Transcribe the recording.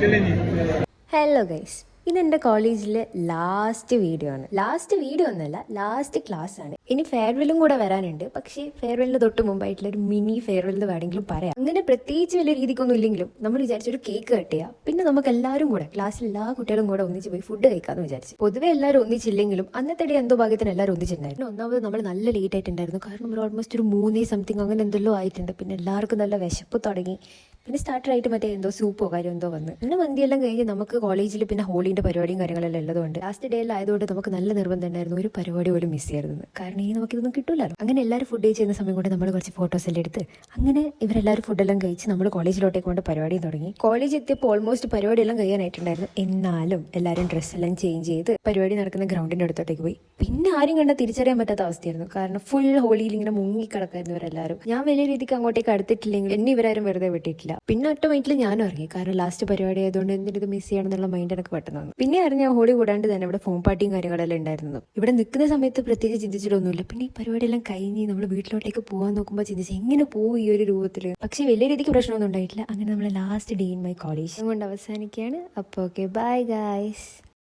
Hello guys, ഇതെന്റെ കോളേജിലെ last video ആണ്. ലാസ്റ്റ് ക്ലാസ് ആണ്. ഇനി ഫെയർവെല്ലും കൂടെ വരാനുണ്ട്. പക്ഷേ ഫെയർവെല്ലിന് തൊട്ട് മുമ്പായിട്ടുള്ള ഒരു മിനി ഫെയർവെൽ എന്ന് വേണമെങ്കിലും പറയാം. അങ്ങനെ പ്രത്യേകിച്ച് വലിയ രീതിക്കൊന്നും ഇല്ലെങ്കിലും നമ്മൾ വിചാരിച്ചൊരു കേക്ക് കട്ട് ചെയ്യാം. പിന്നെ നമുക്ക് എല്ലാവരും കൂടെ ക്ലാസ്സിൽ എല്ലാ കുട്ടികളും കൂടെ ഒന്നിച്ച് പോയി ഫുഡ് കഴിക്കാമെന്ന് വിചാരിച്ചു. പൊതുവെ എല്ലാവരും ഒന്നിച്ചില്ലെങ്കിലും അന്നത്തെ ഡേ എന്തോ ഭാഗ്യത്തിന് എല്ലാവരും ഒന്നിച്ചിട്ടുണ്ടായിരുന്നു. ഒന്നാമത് നമ്മൾ നല്ല ലേറ്റ് ആയിട്ടുണ്ടായിരുന്നു. കാരണം നമ്മൾ ഓൾമോസ്റ്റ് ഒരു 3 സംതിങ് അങ്ങനെ എന്തെല്ലോ ആയിട്ടുണ്ട്. പിന്നെ എല്ലാവർക്കും നല്ല വിശപ്പ് തുടങ്ങി. പിന്നെ സ്റ്റാർട്ടറായിട്ട് മറ്റേ എന്തോ സൂപ്പോ കാര്യം എന്തോ വന്ന് പിന്നെ മന്തിയെല്ലാം കഴിഞ്ഞ് നമുക്ക് കോളേജിൽ പിന്നെ ഹോളിന്റെ പരിപാടിയും കാര്യങ്ങളെല്ലാം ഉള്ളതുകൊണ്ട് ലാസ്റ്റ് ഡേയിലായതുകൊണ്ട് നമുക്ക് നല്ല നിർബന്ധം ഉണ്ടായിരുന്നു ഒരു പരിപാടി പോലും മിസ് ചെയ്യരുതെന്ന്. കാരണം ഈ നമുക്കിതൊന്നും കിട്ടില്ലല്ലോ. അങ്ങനെ എല്ലാവരും ഫുഡ് കഴിച്ചിരുന്ന സമയം കൊണ്ട് നമ്മൾ കുറച്ച് ഫോട്ടോസ് എല്ലാം എടുത്ത് അങ്ങനെ ഇവരെല്ലാവരും ഫുഡെല്ലാം കഴിച്ച് നമ്മൾ കോളേജിലോട്ടേക്ക് കൊണ്ട് പരിപാടിയും തുടങ്ങി. കോളേജ് എത്തിയപ്പോൾ ഓൾമോസ്റ്റ് പരിപാടിയെല്ലാം കഴിയാനായിട്ടുണ്ടായിരുന്നു. എന്നാലും എല്ലാവരും ഡ്രസ്സെല്ലാം ചേഞ്ച് ചെയ്ത് പരിപാടി നടക്കുന്ന ഗ്രൗണ്ടിന്റെ അടുത്തോട്ടേക്ക് പോയി. പിന്നെ ആരും കണ്ടാൽ തിരിച്ചറിയാൻ പറ്റാത്ത അവസ്ഥയായിരുന്നു. കാരണം ഫുൾ ഹോളിയിൽ ഇങ്ങനെ മുങ്ങിക്കിടക്കായിരുന്നു ഇവരെല്ലാവരും. ഞാൻ വലിയ രീതിക്ക് അങ്ങോട്ടേക്ക് അടുത്തിട്ടില്ലെങ്കിൽ എന്നെ ഇവരാരും വെറുതെ വിട്ടിട്ടില്ല. പിന്നെ ഓട്ടോമാറ്റിക്കലി ഞാനും ഇറങ്ങി. കാരണം ലാസ്റ്റ് പരിപാടി ആയതുകൊണ്ട് എന്തിനും ഇത് മിസ് ചെയ്യണമെന്നുള്ള മൈൻഡ് എനിക്ക് പെട്ടെന്ന് വന്നു. പിന്നെ അറിഞ്ഞ ഹോളി കൂടാണ്ട് തന്നെ ഇവിടെ ഫോം പാർട്ടിയും കാര്യങ്ങളെല്ലാം ഉണ്ടായിരുന്നു. ഇവിടെ നിൽക്കുന്ന സമയത്ത് പ്രത്യേകിച്ച് ചിന്തിച്ചിട്ടൊന്നുമില്ല. പിന്നെ ഈ പരിപാടിയെല്ലാം കഴിഞ്ഞ് നമ്മൾ വീട്ടിലോട്ടേക്ക് പോകാൻ നോക്കുമ്പോൾ ചിന്തിച്ച് എങ്ങനെ പോകും ഈ ഒരു രൂപത്തിൽ. പക്ഷേ വലിയ രീതിക്ക് പ്രശ്നമൊന്നും ഉണ്ടായിട്ടില്ല. അങ്ങനെ നമ്മൾ last day in my college കൊണ്ട് അവസാനിക്കുകയാണ്. അപ്പോൾ ഓക്കെ, ബൈ ഗൈസ്.